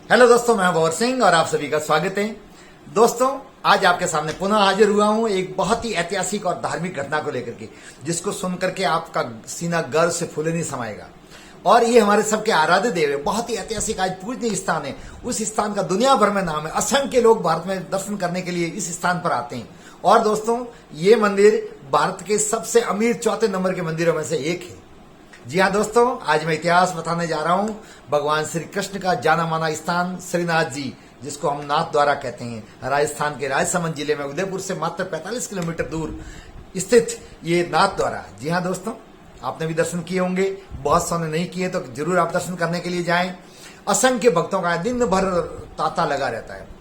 Hello दोस्तों, मैं भवर सिंह और आप सभी का स्वागत है। दोस्तों, आज आपके सामने पुनः हाजिर हुआ हूं एक बहुत ही ऐतिहासिक और धार्मिक घटना को लेकर के, जिसको सुनकर के आपका सीना गर्व से फूले नहीं समाएगा। और ये हमारे सबके आराध्य देव है, बहुत ही ऐतिहासिक आज पूजनीय स्थान है। उस स्थान का दुनिया भर में नाम है। असंख्य लोग भारत में दर्शन करने के लिए इस स्थान पर आते हैं। और दोस्तों, ये मंदिर भारत के सबसे अमीर चौथे नंबर के मंदिरों में से एक है। जी हाँ दोस्तों, आज मैं इतिहास बताने जा रहा हूं भगवान श्री कृष्ण का जाना माना स्थान श्रीनाथ जी, जिसको हम नाथ द्वारा कहते हैं। राजस्थान के राजसमंद जिले में उदयपुर से मात्र 45 किलोमीटर दूर स्थित ये नाथ द्वारा। जी हाँ दोस्तों, आपने भी दर्शन किए होंगे, बहुत सौ ने नहीं किए तो जरूर आप दर्शन करने के लिए जाएं। असंख्य भक्तों का दिन भर तांता लगा रहता है।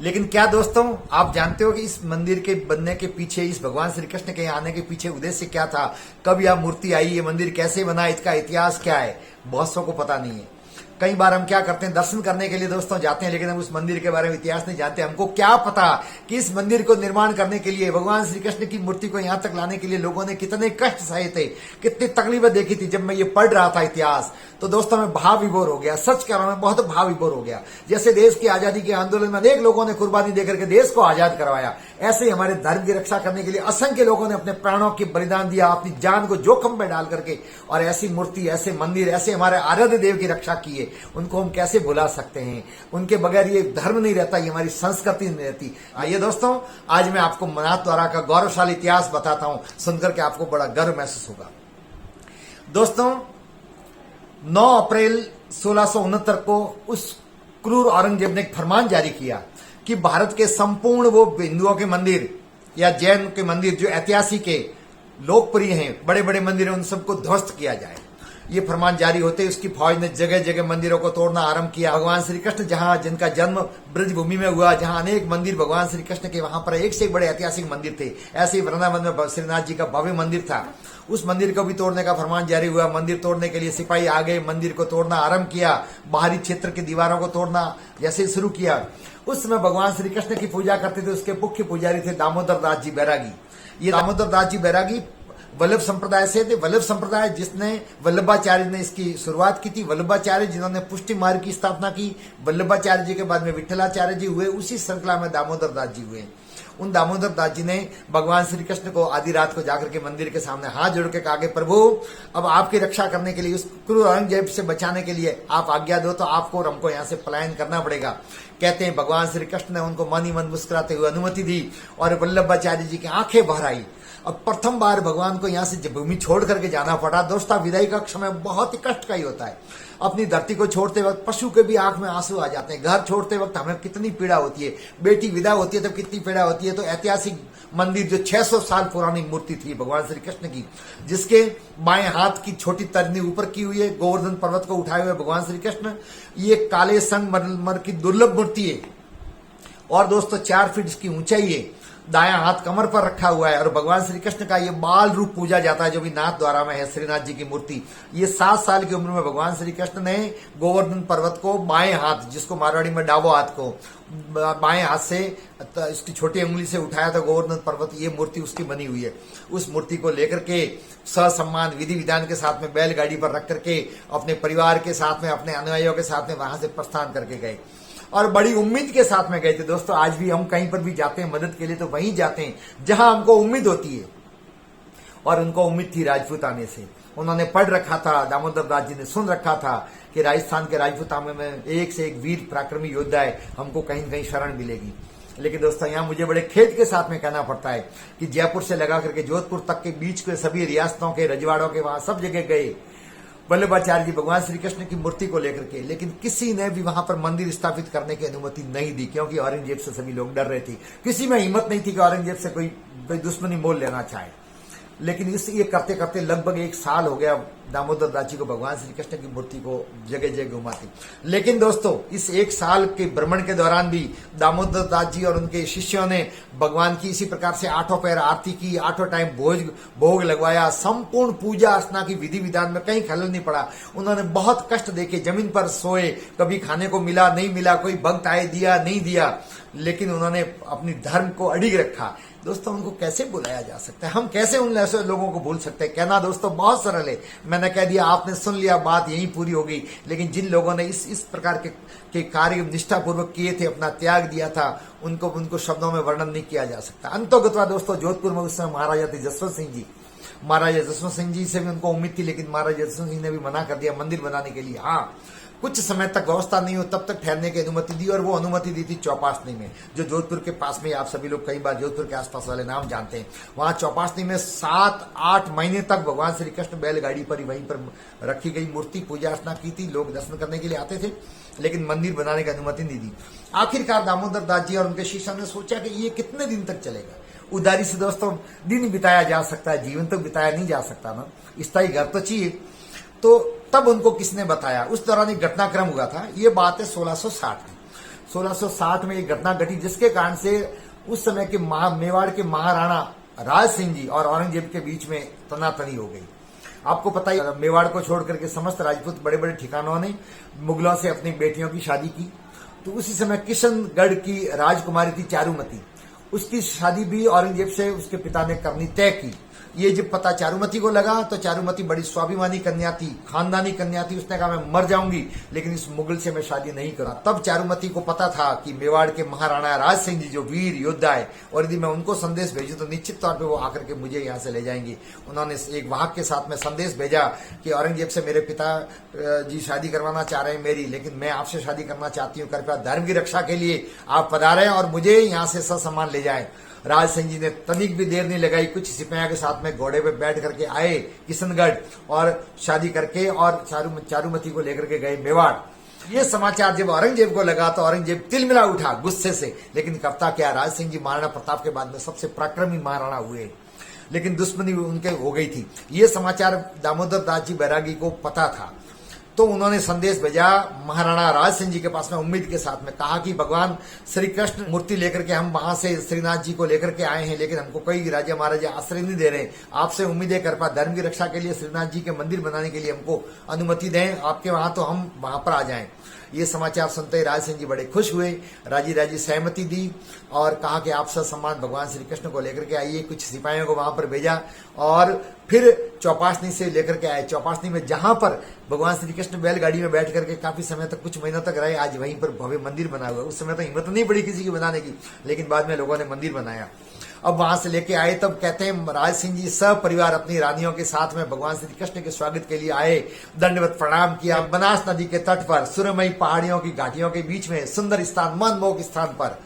लेकिन क्या दोस्तों, आप जानते हो कि इस मंदिर के बनने के पीछे, इस भगवान श्री कृष्ण के आने के पीछे उद्देश्य क्या था? कब यह मूर्ति आई? ये मंदिर कैसे बना? इसका इतिहास क्या है? बहुत सौ को पता नहीं है। कई बार हम क्या करते हैं, दर्शन करने के लिए दोस्तों जाते हैं, लेकिन हम उस मंदिर के बारे में इतिहास नहीं जानते। हमको क्या पता कि इस मंदिर को निर्माण करने के लिए, भगवान श्री कृष्ण की मूर्ति को यहां तक लाने के लिए लोगों ने कितने कष्ट सहे थे, कितनी तकलीफें देखी थी। जब मैं ये पढ़ रहा था इतिहास, तो दोस्तों मैं भाव विभोर हो गया। सच कह रहा हूं, मैं बहुत भाव विभोर हो गया। जैसे देश की आजादी के आंदोलन में अनेक लोगों ने कुर्बानी देकर के देश को आजाद करवाया, ऐसे ही हमारे धर्म की रक्षा करने के लिए असंख्य लोगों ने अपने प्राणों की बलिदान दिया, अपनी जान को जोखिम में डाल करके। और ऐसी मूर्ति, ऐसे मंदिर, ऐसे हमारे आराध्य देव की रक्षा की है, उनको हम कैसे भुला सकते हैं? उनके बगैर ये धर्म नहीं रहता, ये हमारी संस्कृति नहीं रहती। आइए दोस्तों, आज मैं आपको नाथ द्वारा का गौरवशाली इतिहास बताता हूं, सुनकर के आपको बड़ा गर्व महसूस होगा। दोस्तों, 9 अप्रैल 1669 को उस क्रूर औरंगजेब ने एक फरमान जारी किया कि भारत के संपूर्ण वो हिंदुओं के मंदिर या जैन के मंदिर जो ऐतिहासिक है, लोकप्रिय हैं, बड़े बड़े मंदिर हैं, उन सबको ध्वस्त किया जाए। ये फरमान जारी होते ही उसकी फौज ने जगह जगह मंदिरों को तोड़ना आरंभ किया। भगवान श्री कृष्ण जहां, जिनका जन्म ब्रजभूमि में हुआ, जहां अनेक मंदिर भगवान श्री कृष्ण के, वहां पर एक से एक बड़े ऐतिहासिक मंदिर थे। ऐसे ही वृंदावन में श्रीनाथ जी का भव्य मंदिर था, उस मंदिर को भी तोड़ने का फरमान जारी हुआ। मंदिर तोड़ने के लिए सिपाही आ गए, मंदिर को तोड़ना आरंभ किया, बाहरी क्षेत्र की दीवारों को तोड़ना जैसे शुरू किया। उस समय भगवान श्री कृष्ण की पूजा करते थे, उसके मुख्य पुजारी थे दामोदर दास जी बैरागी। ये दामोदर दास जी बैरागी वल्लभ संप्रदाय से थे। वल्लभ संप्रदाय जिसने, वल्लभाचार्य ने इसकी शुरुआत की थी। वल्लभाचार्य जिन्होंने पुष्टि मार्ग की स्थापना की, वल्लभाचार्य जी के बाद में विठलाचार्य जी हुए, उसी श्रृंखला में दामोदर दास जी हुए। उन दामोदर दास जी ने भगवान श्री कृष्ण को आधी रात को जाकर के मंदिर के सामने हाथ जोड़ के कहा कि प्रभु, अब आपकी रक्षा करने के लिए, उस क्रूर औरंगजेब से बचाने के लिए आप आज्ञा दो, तो आपको और हमको यहाँ से पलायन करना पड़ेगा। कहते हैं भगवान श्री कृष्ण ने उनको मन ही मन मुस्कुराते हुए अनुमति दी और वल्लभाचार्य जी की आंखें भर आई। अब प्रथम बार भगवान को यहाँ से भूमि छोड़ करके जाना पड़ा। दोस्तों, विदाई का समय बहुत ही कष्ट का ही होता है। अपनी धरती को छोड़ते वक्त पशु के भी आंख में आंसू आ जाते हैं। घर छोड़ते वक्त हमें कितनी पीड़ा होती है, बेटी विदा होती है तब कितनी पीड़ा होती है। तो ऐतिहासिक मंदिर जो 600 साल पुरानी मूर्ति थी भगवान श्री कृष्ण की, जिसके बाएं हाथ की छोटी तर्जनी ऊपर की हुई है, गोवर्धन पर्वत को उठाए हुए भगवान श्री कृष्ण, ये काले संगमरमर की दुर्लभ मूर्ति है। और दोस्तों, 4 फीट इसकी ऊंचाई है। दायां हाथ कमर पर रखा हुआ है और भगवान श्री कृष्ण का ये बाल रूप पूजा जाता है, जो भी नाथ द्वारा में है, श्रीनाथ जी की मूर्ति। ये 7 साल की उम्र में भगवान श्री कृष्ण ने गोवर्धन पर्वत को बाएं हाथ, जिसको मारवाड़ी में डाबो हाथ को, बाएं हाथ से इसकी छोटी उंगली से उठाया था गोवर्धन पर्वत। ये मूर्ति उसकी बनी हुई है। उस मूर्ति को लेकर के ससम्मान विधि विधान के साथ में बैलगाड़ी पर रख करके अपने परिवार के साथ में, अपने अनुयायियों के साथ में वहां से प्रस्थान करके गए और बड़ी उम्मीद के साथ में गए थे। दोस्तों, आज भी हम कहीं पर भी जाते हैं मदद के लिए तो वहीं जाते हैं जहां हमको उम्मीद होती है। और उनको उम्मीद थी राजपूत आने से। उन्होंने पढ़ रखा था, दामोदर दास जी ने सुन रखा था कि राजस्थान के राजपूताने में एक से एक वीर पराक्रमी योद्धा है, हमको कहीं न कहीं शरण मिलेगी। लेकिन दोस्तों, यहाँ मुझे बड़े खेद के साथ में कहना पड़ता है कि जयपुर से लगा करके जोधपुर तक के बीच के सभी रियासतों के, रजवाड़ों के, वहां सब जगह गए वल्लभाचार्य जी भगवान श्री कृष्ण की मूर्ति को लेकर के, लेकिन किसी ने भी वहां पर मंदिर स्थापित करने की अनुमति नहीं दी, क्योंकि औरंगजेब से सभी लोग डर रहे थे। किसी में हिम्मत नहीं थी कि औरंगजेब से कोई दुश्मनी मोल लेना चाहे। लेकिन ये करते करते लगभग 1 साल हो गया दामोदर दास जी को भगवान श्री कृष्ण की मूर्ति को जगह जगह घुमाती। लेकिन दोस्तों, इस 1 साल के भ्रमण के दौरान भी दामोदर दास जी और उनके शिष्यों ने भगवान की इसी प्रकार से 8 पहर आरती की, 8 टाइम भोग लगवाया। संपूर्ण पूजा अर्चना की विधि विधान में कहीं खलल नहीं पड़ा। उन्होंने बहुत कष्ट देखे, जमीन पर सोए, कभी खाने को मिला नहीं मिला, कोई भक्त आए दिया नहीं दिया, लेकिन उन्होंने अपनी धर्म को अडिग रखा। दोस्तों उनको कैसे बुलाया जा सकता है, हम कैसे उन ऐसे लोगों को भूल सकते हैं। कहना दोस्तों बहुत सरल है, मैंने कह दिया, आपने सुन लिया, बात यहीं पूरी हो गई। लेकिन जिन लोगों ने इस प्रकार के कार्य निष्ठापूर्वक किए थे, अपना त्याग दिया था, उनको शब्दों में वर्णन नहीं किया जा सकता। अंतोगतवा दोस्तों जोधपुर में उस समय महाराजा थे जसवंत सिंह जी। महाराजा जसवंत सिंह जी से भी उनको उम्मीद थी, लेकिन महाराजा जसवंत सिंह ने भी मना कर दिया मंदिर बनाने के लिए। हाँ, कुछ समय तक व्यवस्था नहीं हो तब तक ठहरने की अनुमति दी, और वो अनुमति दी थी चौपासनी में, जो जोधपुर के पास में। आप सभी लोग कई बार जोधपुर के आसपास वाले नाम जानते हैं। वहां चौपासनी में 7-8 महीने तक भगवान श्री कृष्ण बैलगाड़ी पर ही वहीं पर रखी गई मूर्ति पूजा अर्चना की थी। लोग दर्शन करने के लिए आते थे, लेकिन मंदिर बनाने की अनुमति नहीं दी। आखिरकार दामोदर दास जी और उनके शिष्यों ने सोचा कि ये कितने दिन तक चलेगा। उदारी से दोस्तों दिन बिताया जा सकता है, जीवन तक बिताया नहीं जा सकता ना, स्थायी घर तो चाहिए। तो तब उनको किसने बताया, उस दौरान एक घटनाक्रम हुआ था। ये बात है 1660 में। 1660 में एक घटना घटी, जिसके कारण से उस समय के मेवाड़ के महाराणा राज सिंह जी और औरंगजेब के बीच में तनातनी हो गई। आपको पता ही, मेवाड़ को छोड़ करके समस्त राजपूत बड़े बड़े ठिकानों ने मुगलों से अपनी बेटियों की शादी की। तो उसी समय किशनगढ़ की राजकुमारी थी चारुमती, उसकी शादी भी औरंगजेब से उसके पिता ने करनी तय की। ये जब पता चारुमती को लगा, तो चारुमती बड़ी स्वाभिमानी कन्या थी, खानदानी कन्या थी। उसने कहा मैं मर जाऊंगी लेकिन इस मुगल से मैं शादी नहीं करा। तब चारुमती को पता था कि मेवाड़ के महाराणा राज सिंह जी जो वीर योद्धा है, और यदि मैं उनको संदेश भेजूं तो निश्चित तौर पे वो आकर के मुझे यहाँ से ले जाएंगे। उन्होंने एक वाहक के साथ में संदेश भेजा कि औरंगजेब से मेरे पिता जी शादी करवाना चाह रहे हैं मेरी, लेकिन मैं आपसे शादी करना चाहती हूँ, कृपया धर्म की रक्षा के लिए आप पधारें और मुझे यहाँ से ससम्मान ले जाएं। राज सिंह जी ने तनिक भी देर नहीं लगाई, कुछ सिपाहियों के साथ में घोड़े पे बैठ करके आए किशनगढ़, और शादी करके और चारुमती को लेकर के गए मेवाड़। ये समाचार जब औरंगजेब को लगा तो औरंगजेब तिलमिला उठा गुस्से से। लेकिन करता क्या, राज सिंह जी महाराणा प्रताप के बाद में सबसे पराक्रमी महाराणा हुए, लेकिन दुश्मनी उनके हो गई थी। ये समाचार दामोदर दास जी बैरागी को पता था, तो उन्होंने संदेश भेजा महाराणा राज सिंह जी के पास में उम्मीद के साथ में। कहा कि भगवान श्री कृष्ण मूर्ति लेकर के हम वहां से श्रीनाथ जी को लेकर के आए हैं, लेकिन हमको कई राजा महाराजा आश्रय नहीं दे रहे। आपसे उम्मीदें कर पा, धर्म की रक्षा के लिए श्रीनाथ जी के मंदिर बनाने के लिए हमको अनुमति दें आपके वहां, तो हम वहां पर आ जाएं। ये समाचार सुनते ही राज सिंह जी बड़े खुश हुए, राजी राजी सहमति दी और कहा कि आप सम्मान भगवान श्री कृष्ण को लेकर के आइए। कुछ सिपाहियों को वहां पर भेजा और फिर चौपासनी से लेकर के आए। चौपासनी में जहां पर भगवान श्री कृष्ण बैलगाड़ी में बैठ करके काफी समय तक, कुछ महीनों तक रहे, आज वहीं पर भव्य मंदिर बना हुआ है। उस समय तो हिम्मत नहीं पड़ी किसी की बनाने की, लेकिन बाद में लोगों ने मंदिर बनाया। अब वहां से लेके आए, तब कहते हैं राज सिंह जी सब परिवार अपनी रानियों के साथ में भगवान श्री कृष्ण के स्वागत के लिए आए, दंडवत प्रणाम किया। बनास नदी के तट पर सुरमई पहाड़ियों की घाटियों के बीच में सुंदर स्थान, मनमोहक स्थान पर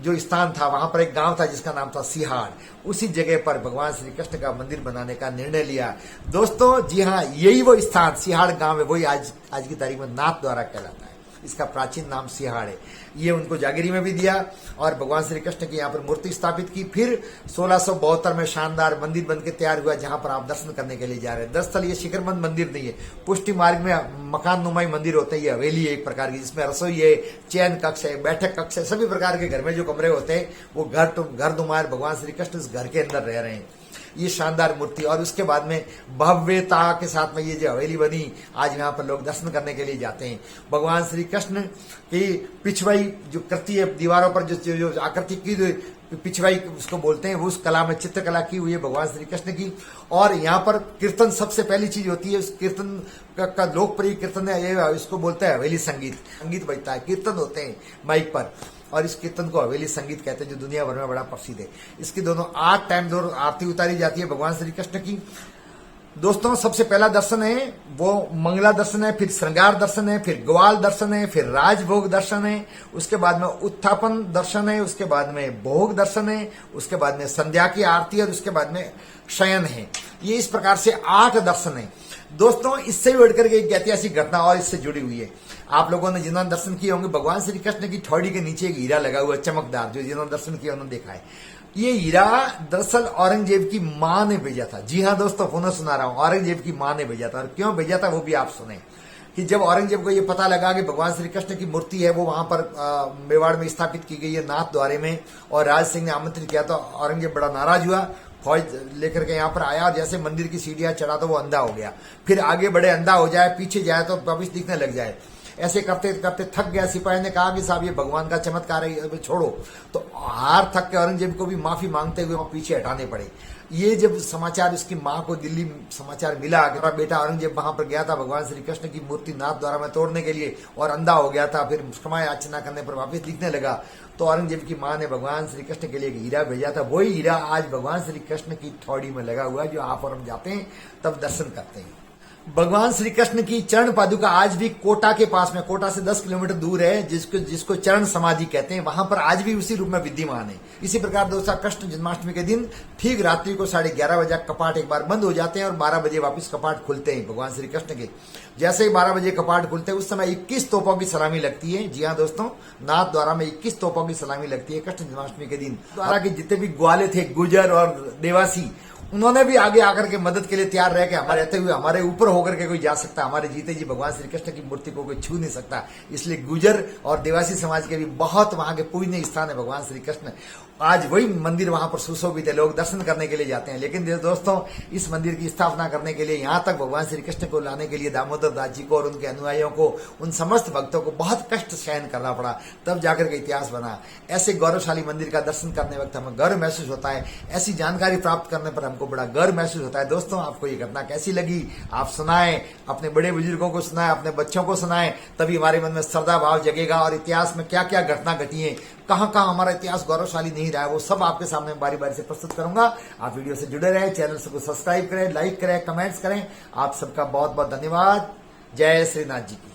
जो स्थान था, वहां पर एक गांव था जिसका नाम था सिहाड़। उसी जगह पर भगवान श्री कृष्ण का मंदिर बनाने का निर्णय लिया। दोस्तों जी हाँ, यही वो स्थान सिहाड़ गांव है, वही आज की तारीख में नाथ द्वारा कहलाता है। इसका प्राचीन नाम सिहाड़ है। ये उनको जागीरी में भी दिया और भगवान श्री कृष्ण की यहाँ पर मूर्ति स्थापित की। फिर 1672 में शानदार मंदिर बनकर तैयार हुआ, जहां पर आप दर्शन करने के लिए जा रहे हैं। दरअसल ये शिखरबंद मंदिर नहीं है, पुष्टि मार्ग में मकान नुमाई मंदिर होते हैं। ये हवेली है एक प्रकार की, जिसमें रसोई है, चयन कक्ष है, बैठक कक्ष है, सभी प्रकार के घर में जो कमरे होते हैं वो घर नुमार भगवान श्री कृष्ण इस घर के अंदर रह रहे हैं। ये शानदार मूर्ति, और उसके बाद में भव्यता के साथ में ये जो हवेली बनी, आज यहाँ पर लोग दर्शन करने के लिए जाते हैं। भगवान श्री कृष्ण की पिछवाई जो करती है दीवारों पर, जो आकृति की पिछवाई उसको बोलते हैं, वो उस कला में चित्रकला की हुई है भगवान श्री कृष्ण की। और यहाँ पर कीर्तन सबसे पहली चीज होती है। उस कीर्तन का लोकप्रिय कीर्तन है, इसको बोलते हैं हवेली संगीत। संगीत बजता है, कीर्तन होते हैं माइक पर, और इस कीर्तन को हवेली संगीत कहते हैं, जो दुनिया भर में बड़ा प्रसिद्ध है। इसकी दोनों 8 टाइम आरती उतारी जाती है भगवान श्री कृष्ण की। दोस्तों सबसे पहला दर्शन है वो मंगला दर्शन है, फिर श्रृंगार दर्शन है, फिर ग्वाल दर्शन है, फिर राजभोग दर्शन है, उसके बाद में उत्थापन दर्शन है, उसके बाद में भोग दर्शन है, उसके बाद में संध्या की आरती और उसके बाद में शयन है। ये इस प्रकार से 8 दर्शन है। दोस्तों इससे भी बढ़कर के एक ऐतिहासिक घटना और इससे जुड़ी हुई है। आप लोगों ने जिन्होंने दर्शन किए होंगे, भगवान श्री कृष्ण की ठौड़ी के नीचे एक हीरा लगा हुआ चमकदार, जो जिन्होंने दर्शन किया उन्होंने देखा है। ये हीरा दरअसल औरंगजेब की मां ने भेजा था। जी हाँ दोस्तों, पुनः सुना रहा हूं, औरंगजेब की मां ने भेजा था। और क्यों भेजा था वो भी आप सुने कि जब औरंगजेब को ये पता लगा कि भगवान श्री कृष्ण की मूर्ति है वो वहां पर मेवाड़ में स्थापित की गई है नाथ द्वारे में, और राज सिंह ने आमंत्रित किया, तो औरंगजेब बड़ा नाराज हुआ, फौज लेकर के यहाँ पर आया और जैसे मंदिर की सीढ़ियां चढ़ा तो वो अंधा हो गया। फिर आगे बढ़े, अंधा हो जाए, पीछे जाए तो वापिस दिखने लग जाए। ऐसे करते करते थक गया। सिपाही ने कहा कि साहब ये भगवान का चमत्कार है, छोड़ो। तो हार थक के औरंगजेब को भी माफी मांगते हुए पीछे हटाने पड़े। ये जब समाचार उसकी मां को दिल्ली समाचार मिला कि मेरा बेटा औरंगजेब वहां पर गया था भगवान श्री कृष्ण की मूर्ति नाथ द्वारा में तोड़ने के लिए और अंधा हो गया था, फिर क्षमा याचना करने पर वापस दिखने लगा, तो औरंगजेब की मां ने भगवान श्री कृष्ण के लिए एक हीरा भेजा था। वही हीरा आज भगवान श्री कृष्ण की थौड़ी में लगा हुआ है, जो आप और हम जाते हैं तब दर्शन करते हैं। भगवान श्री कृष्ण की चरण पादुका आज भी कोटा के पास में, कोटा से 10 किलोमीटर दूर है, जिसको चरण समाधि कहते हैं, वहां पर आज भी उसी रूप में विद्यमान है। इसी प्रकार दोस्तों कृष्ण जन्माष्टमी के दिन ठीक रात्रि को 11:30 बजे कपाट एक बार बंद हो जाते हैं और 12 बजे वापस कपाट खुलते हैं भगवान श्री कृष्ण के। जैसे ही 12 बजे कपाट खुलते हैं उस समय 21 तोपों की सलामी लगती है। जी हाँ दोस्तों, नाथ द्वारा में 21 तोपों की सलामी लगती है कृष्ण जन्माष्टमी के दिन। द्वारा के जितने भी ग्वाले थे, गुजर और देवासी, उन्होंने भी आगे आकर के मदद के लिए तैयार रह के हमारे रहते हुए हमारे ऊपर होकर के कोई जा सकता, हमारे जीते जी भगवान श्री कृष्ण की मूर्ति को कोई छू नहीं सकता। इसलिए गुजर और देवासी समाज के भी बहुत वहां के पूजनीय स्थान है भगवान श्री कृष्ण। आज वही मंदिर वहां पर सुशोभित है, लोग दर्शन करने के लिए जाते हैं। लेकिन दोस्तों इस मंदिर की स्थापना करने के लिए, यहाँ तक भगवान श्री कृष्ण को लाने के लिए दामोदर दास जी को और उनके अनुयायियों को, उन समस्त भक्तों को बहुत कष्ट सहन करना पड़ा, तब जाकर के इतिहास बना। ऐसे गौरवशाली मंदिर का दर्शन करने वक्त हमें गर्व महसूस होता है, ऐसी जानकारी प्राप्त करने पर हमको बड़ा गर्व महसूस होता है। दोस्तों आपको ये घटना कैसी लगी, आप सुनाएं, अपने बड़े बुजुर्गों को सुनाएं, अपने बच्चों को सुनाएं, तभी हमारे मन में श्रद्धा भाव जगेगा और इतिहास में क्या क्या घटना घटी है, कहां कहां हमारा इतिहास गौरवशाली नहीं रहा है, वो सब आपके सामने बारी बारी से प्रस्तुत करूंगा। आप वीडियो से जुड़े रहें, चैनल को सब्सक्राइब करें, लाइक करें, कमेंट्स करें। आप सबका बहुत बहुत धन्यवाद। जय श्रीनाथ जी की।